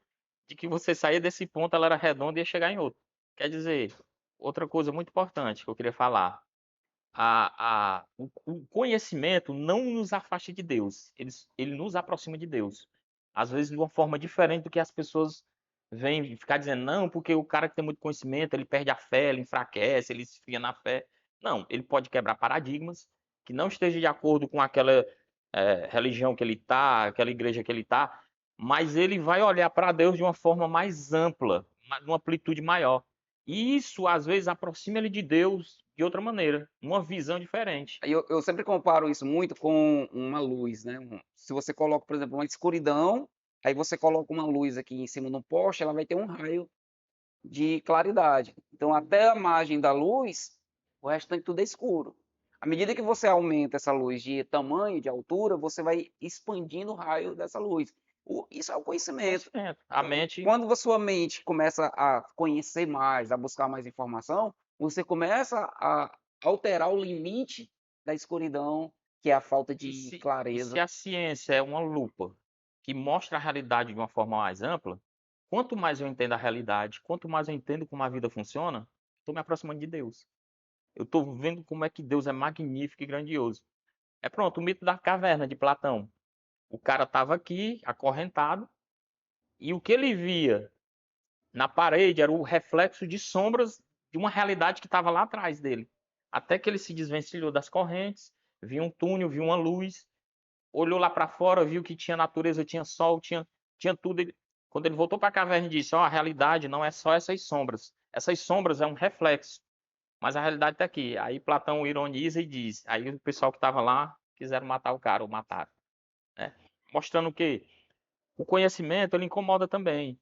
de que você saía desse ponto, ela era redonda e ia chegar em outro. Quer dizer, outra coisa muito importante que eu queria falar, o conhecimento não nos afasta de Deus, ele nos aproxima de Deus. Às vezes de uma forma diferente do que as pessoas vêm ficar dizendo, não, porque o cara que tem muito conhecimento, ele perde a fé, ele enfraquece, ele esfria na fé. Não, ele pode quebrar paradigmas que não esteja de acordo com aquela religião que ele está, aquela igreja que ele está, mas ele vai olhar para Deus de uma forma mais ampla, numa amplitude maior. E isso, às vezes, aproxima ele de Deus de outra maneira, uma visão diferente. eu sempre comparo isso muito com uma luz, né? Se você coloca, por exemplo, uma escuridão, aí você coloca uma luz aqui em cima de um poste, ela vai ter um raio de claridade. Então, até a margem da luz, o restante tudo é escuro. À medida que você aumenta essa luz de tamanho, de altura, você vai expandindo o raio dessa luz. Isso é o conhecimento. Conhecimento. A mente, Quando a sua mente começa a conhecer mais, a buscar mais informação, você começa a alterar o limite da escuridão, que é a falta e de se clareza. a ciência é uma lupa que mostra a realidade de uma forma mais ampla, quanto mais eu entendo a realidade, quanto mais eu entendo como a vida funciona, estou me aproximando de Deus. Eu estou vendo como é que Deus é magnífico e grandioso. É pronto, o mito da caverna de Platão. O cara estava aqui, acorrentado, e o que ele via na parede era o reflexo de sombras de uma realidade que estava lá atrás dele. Até que ele se desvencilhou das correntes, viu um túnel, viu uma luz, olhou lá para fora, viu que tinha natureza, tinha sol, tinha tudo. Quando ele voltou para a caverna e disse: Ó, a realidade não é só essas sombras. Essas sombras é um reflexo, mas a realidade está aqui. Aí Platão ironiza e diz: aí o pessoal que estava lá quiseram matar o cara, ou mataram. Né? Mostrando o quê? O conhecimento ele incomoda também.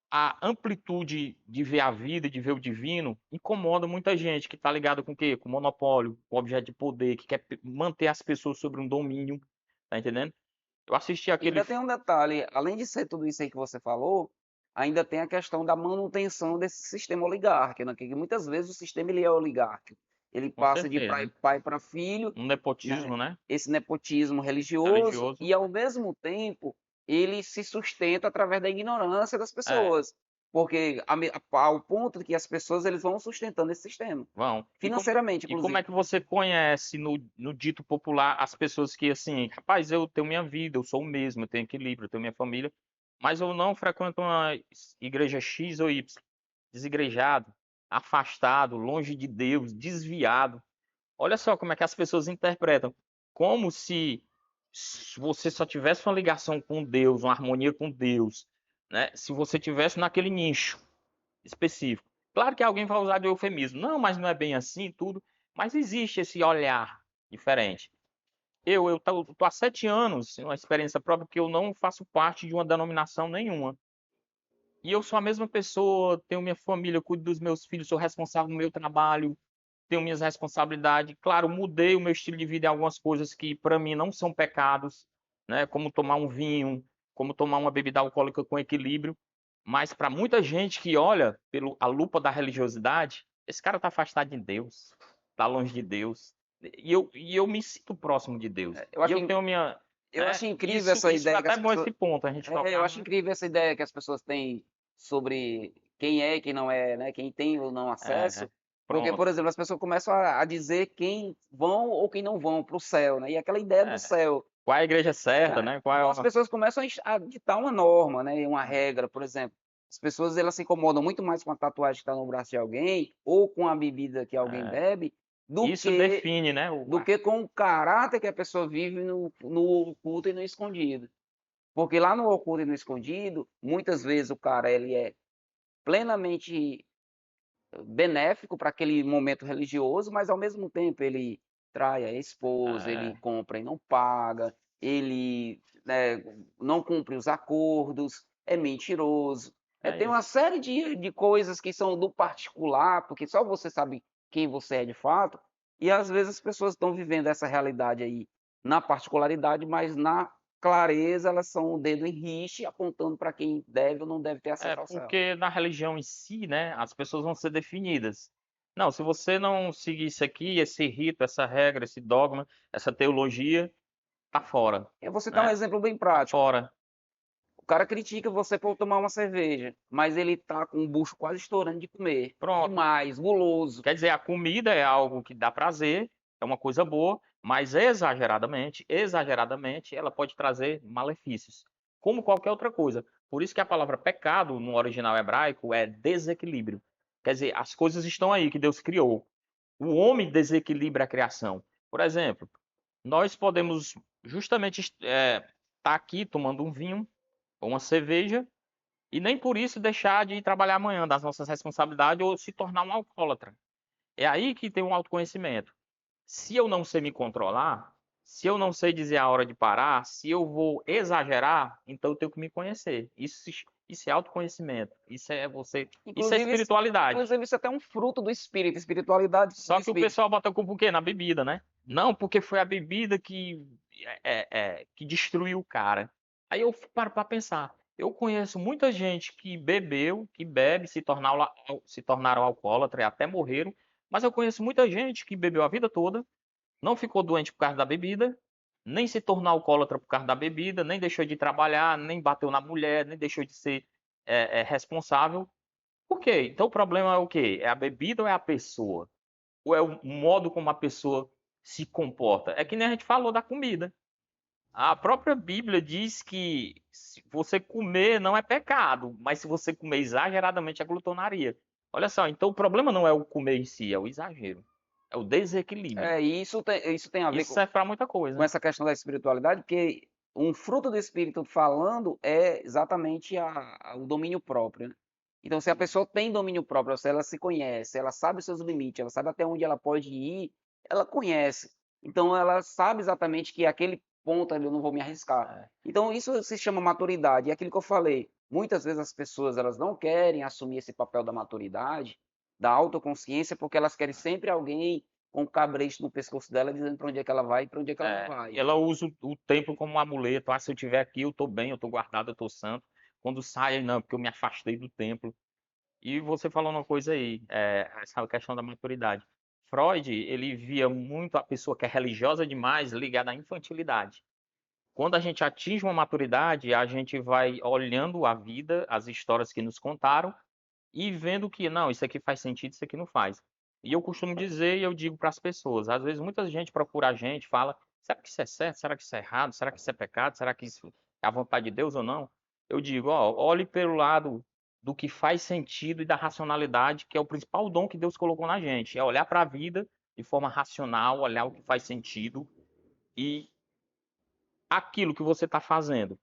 A amplitude de ver a vida, de ver o divino, incomoda muita gente que está ligado com o quê? Com monopólio, com objeto de poder, que quer manter as pessoas sobre um domínio, tá entendendo? Eu assisti E aquele. ainda tem um detalhe, além de ser tudo isso aí que você falou, ainda tem a questão da manutenção desse sistema oligárquico, né? Que muitas vezes o sistema ele é oligárquico. Ele Com passa de certeza. pai para filho, Um né? nepotismo, né? Esse nepotismo religioso Religioso. e ao mesmo tempo ele se sustenta através da ignorância das É, pessoas, porque ao ponto de que as pessoas eles vão sustentando esse sistema, vão. financeiramente, E como é inclusive. que você conhece no dito popular as pessoas que, assim, rapaz, eu tenho minha vida, eu sou o mesmo, eu tenho equilíbrio, eu tenho minha família, mas eu não frequento uma igreja X ou Y, desigrejado, afastado, longe de Deus, desviado. Olha só como é que as pessoas interpretam, como se você só tivesse uma ligação com Deus, uma harmonia com Deus, né? Se você tivesse naquele nicho específico. Claro que alguém vai usar de eufemismo. Não, mas não é bem assim, tudo. Mas existe esse olhar diferente. Eu tô há 7 anos, uma experiência própria, que eu não faço parte de uma denominação nenhuma. E eu sou a mesma pessoa, tenho minha família, cuido dos meus filhos, sou responsável no meu trabalho, tenho minhas responsabilidades. Claro, mudei o meu estilo de vida em algumas coisas que para mim não são pecados, né? Como tomar um vinho, como tomar uma bebida alcoólica com equilíbrio. Mas para muita gente que olha pela a lupa da religiosidade, esse cara está afastado de Deus, está longe de Deus. E eu me sinto próximo de Deus. Eu E acho eu que tenho minha. Eu né? acho incrível Isso, essa isso é ideia que até as bom pessoas. esse ponto, a gente Eu tocar, acho né? incrível essa ideia que as pessoas têm sobre quem é e quem não é, né? Quem tem ou não É, acesso. Porque, por pronto. exemplo, as pessoas começam a dizer quem vão ou quem não vão para o céu, né? E aquela ideia do É, céu. qual é a igreja certa, Né? né? Qual Então é as pessoas começam a ditar uma norma, né? Uma regra, por exemplo. As pessoas elas se incomodam muito mais com a tatuagem que está no braço de alguém ou com a bebida que alguém é, bebe do isso que define, né? com o caráter que a pessoa vive no oculto e no escondido. Porque lá no oculto e no escondido, muitas vezes o cara ele é plenamente benéfico para aquele momento religioso, mas ao mesmo tempo ele trai a esposa, ele É, compra e não paga, ele, né, não cumpre os acordos, é mentiroso. é Tem uma isso. série de coisas que são do particular, porque só você sabe quem você é de fato, e às vezes as pessoas estão vivendo essa realidade aí na particularidade, mas na clareza elas são o dedo em rixe apontando para quem deve ou não deve ter É acesso ao céu. porque na religião em si, né, as pessoas vão ser definidas. Não, se você não seguir isso aqui, esse rito, essa regra, esse dogma, essa teologia, tá fora, Eu vou citar um né? exemplo bem Tá prático. fora. O cara critica você por tomar uma cerveja, mas ele tá com o bucho quase estourando de comer. Pronto. Demais, guloso. Quer dizer, a comida é algo que dá prazer, é uma coisa boa, mas exageradamente, ela pode trazer malefícios, como qualquer outra coisa. Por isso que a palavra pecado no original hebraico é desequilíbrio. Quer dizer, as coisas estão aí que Deus criou. O homem desequilibra a criação. Por exemplo, nós podemos justamente estar aqui tomando um vinho ou uma cerveja e nem por isso deixar de ir trabalhar amanhã das nossas responsabilidades ou se tornar um alcoólatra. É aí que tem um autoconhecimento. Se eu não sei me controlar, se eu não sei dizer a hora de parar, se eu vou exagerar, então eu tenho que me conhecer. Isso é autoconhecimento. Isso é você. Isso é Inclusive, espiritualidade. isso é até um fruto do espírito, espiritualidade do Só que o espírito. pessoal bota a culpa o quê? Na bebida, né? Não, porque foi a bebida que destruiu o cara. Aí eu paro para pensar. Eu conheço muita gente que bebeu, que bebe, se tornaram alcoólatra e até morreram. Mas eu conheço muita gente que bebeu a vida toda, não ficou doente por causa da bebida, nem se tornou alcoólatra por causa da bebida, nem deixou de trabalhar, nem bateu na mulher, nem deixou de ser responsável. Por quê? Então o problema é o quê? É a bebida ou é a pessoa? Ou é o modo como a pessoa se comporta? É que nem a gente falou da comida. A própria Bíblia diz que se você comer não é pecado, mas se você comer exageradamente é glutonaria. Olha só, então o problema não é o comer em si, é o exagero. É o desequilíbrio. E isso tem a ver Isso serve para muita com coisa. essa questão da espiritualidade, porque um fruto do espírito falando é exatamente o domínio próprio, né? Então, se a pessoa tem domínio próprio, se ela se conhece, ela sabe os seus limites, ela sabe até onde ela pode ir, ela conhece. Então, ela sabe exatamente que aquele ponto ali eu não vou me arriscar. É, Então, isso se chama maturidade. E aquilo que eu falei, muitas vezes as pessoas elas não querem assumir esse papel da maturidade, da autoconsciência, porque elas querem sempre alguém com o cabresto no pescoço dela dizendo para onde é que ela vai e para onde é que ela não vai. ela usa o templo como um amuleto. Ah, se eu estiver aqui, eu estou bem, eu estou guardado, eu estou santo. Quando sai, não, porque eu me afastei do templo. E você falou uma coisa aí, essa questão da maturidade. Freud, ele via muito a pessoa que é religiosa demais ligada à infantilidade. Quando a gente atinge uma maturidade, a gente vai olhando a vida, as histórias que nos contaram e vendo que não, isso aqui faz sentido, isso aqui não faz. E eu costumo dizer e eu digo para as pessoas, às vezes muita gente procura a gente, fala, será que isso é certo? Será que isso é errado? Será que isso é pecado? Será que isso é a vontade de Deus ou não? Eu digo, ó, olhe pelo lado do que faz sentido e da racionalidade, que é o principal dom que Deus colocou na gente, é olhar para a vida de forma racional, olhar o que faz sentido e aquilo que você está fazendo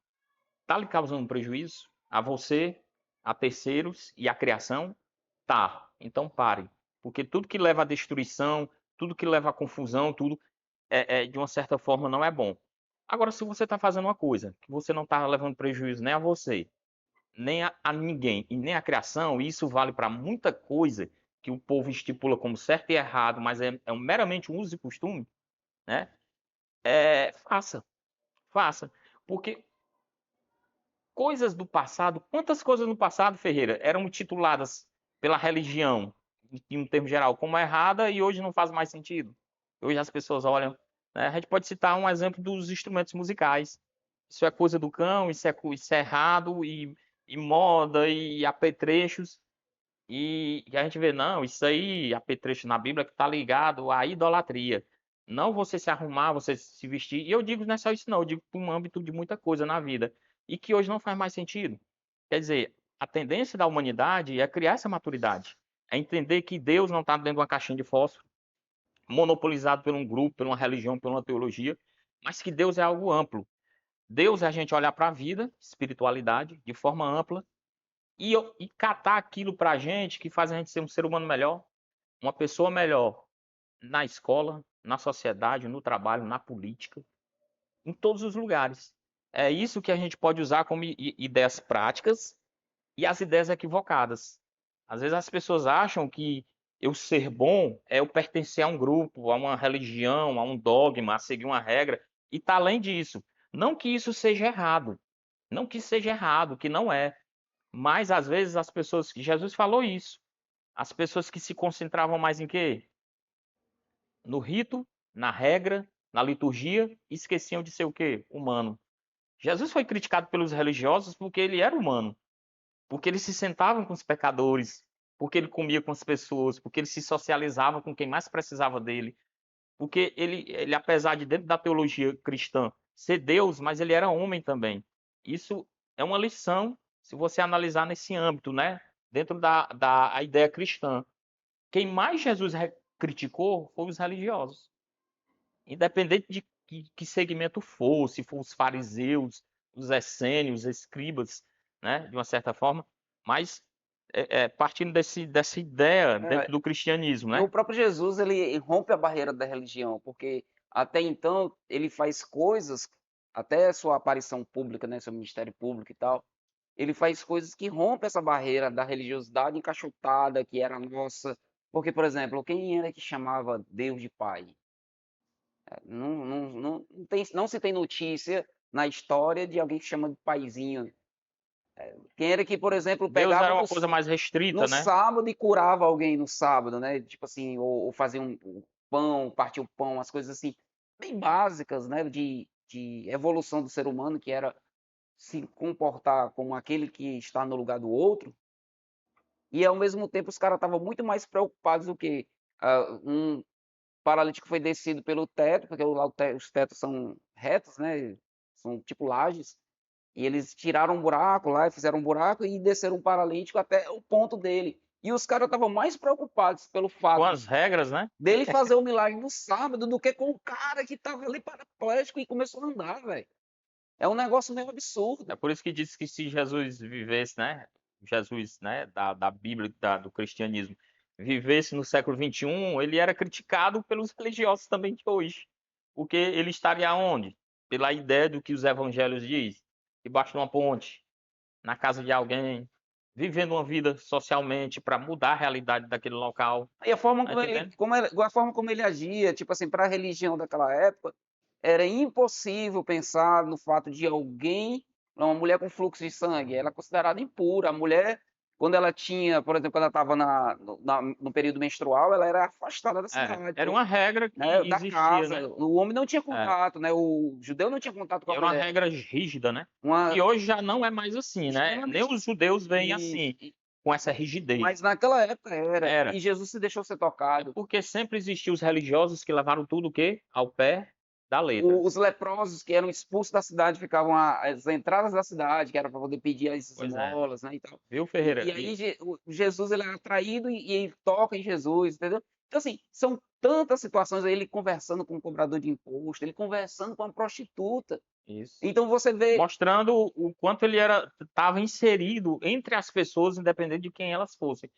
está lhe causando um prejuízo a você, a terceiros e à criação? Tá, então pare. Porque tudo que leva à destruição, tudo que leva à confusão, tudo de uma certa forma não é bom. Agora, se você está fazendo uma coisa que você não está levando prejuízo nem a você, nem a ninguém e nem à criação, e isso vale para muita coisa que o povo estipula como certo e errado, mas meramente um uso e costume, né? Faça, faça. Porque coisas do passado, quantas coisas no passado, Ferreira, eram tituladas pela religião, em um termo geral, como errada e hoje não faz mais sentido. Hoje as pessoas olham, né? A gente pode citar um exemplo dos instrumentos musicais. Isso é coisa do cão, isso é errado, e moda, e apetrechos. E a gente vê, não, isso aí, apetrecho na Bíblia, que está ligado à idolatria. Não você se arrumar, você se vestir. E eu digo, não é só isso, não. Eu digo para um âmbito de muita coisa na vida. E que hoje não faz mais sentido. Quer dizer, a tendência da humanidade é criar essa maturidade. É entender que Deus não está dentro de uma caixinha de fósforo, monopolizado por um grupo, por uma religião, por uma teologia, mas que Deus é algo amplo. Deus é a gente olhar para a vida, espiritualidade, de forma ampla, e catar aquilo para a gente que faz a gente ser um ser humano melhor, uma pessoa melhor na escola, na sociedade, no trabalho, na política, em todos os lugares. É isso que a gente pode usar como ideias práticas e as ideias equivocadas. Às vezes as pessoas acham que eu ser bom é eu pertencer a um grupo, a uma religião, a um dogma, a seguir uma regra, e tá além disso. Não que isso seja errado, não que seja errado, que não é. Mas às vezes as pessoas, Jesus falou isso, as pessoas que se concentravam mais em quê? No rito, na regra, na liturgia, esqueciam de ser o quê? Humano. Jesus foi criticado pelos religiosos porque ele era humano, porque ele se sentava com os pecadores, porque ele comia com as pessoas, porque ele se socializava com quem mais precisava dele, porque ele apesar de dentro da teologia cristã ser Deus, mas ele era homem também. Isso é uma lição se você analisar nesse âmbito, né? Dentro da ideia cristã. Quem mais Jesus criticou foram os religiosos. Independente de que segmento for, se for os fariseus, os essênios, os escribas, né? De uma certa forma. Mas partindo dessa ideia dentro do cristianismo, O né? próprio Jesus, ele rompe a barreira da religião, porque até então ele faz coisas, até sua aparição pública, né, seu ministério público e tal, ele faz coisas que rompem essa barreira da religiosidade encaixotada que era nossa. Porque, por exemplo, quem era que chamava Deus de Pai? Não se tem notícia na história de alguém que chama de paizinho. Quem era que, por exemplo, Deus pegava era uma coisa mais no restrita, né? sábado e curava alguém no sábado, né? Tipo assim, ou fazia um pão, partir o pão, as coisas assim, bem básicas, né? De evolução do ser humano, que era se comportar como aquele que está no lugar do outro. E ao mesmo tempo os caras estavam muito mais preocupados do que um paralítico foi descido pelo teto, porque lá os tetos são retos, né? São tipo lajes. E eles tiraram um buraco lá, fizeram um buraco e desceram um paralítico até o ponto dele. E os caras estavam mais preocupados pelo Com fato as regras, né? dele fazer o milagre no sábado do que com o cara que estava ali paraplégico e começou a andar, velho. É um negócio meio É absurdo. por isso que diz que se Jesus vivesse, né? Jesus, né? Da Bíblia, do cristianismo, vivesse no século XXI, ele era criticado pelos religiosos também de hoje. Porque ele estaria onde? Pela ideia do que os evangelhos diz, debaixo de uma ponte, na casa de alguém, vivendo uma vida socialmente para mudar a realidade daquele local. E a forma Tá como entendendo? a forma como ele agia, tipo assim, para a religião daquela época, era impossível pensar no fato de alguém, uma mulher com fluxo de sangue, ela é considerada impura. A mulher, quando ela tinha, por exemplo, quando ela estava no período menstrual, ela era afastada da cidade, Era uma regra né, que da existia, casa. né? O homem não tinha É, contato, né? O judeu não tinha contato com e a era uma mulher. regra rígida, né? Uma Que hoje já não é mais assim, né? Nem extremamente os judeus veem isso. assim, com essa rigidez. Mas naquela época era. Era. E Jesus se deixou ser É tocado. porque sempre existiu os religiosos que levaram tudo o quê? Ao pé da letra. Os leprosos que eram expulsos da cidade ficavam às entradas da cidade, que era para poder pedir as Pois é. esmolas, né, e tal. Viu, E Ferreira? aí o Jesus ele é atraído e ele toca em Jesus, entendeu? Então assim, são tantas situações aí, ele conversando com um cobrador de imposto, ele conversando com uma prostituta. Isso. Então você vê, Mostrando o quanto ele estava inserido entre as pessoas, independente de quem elas fossem.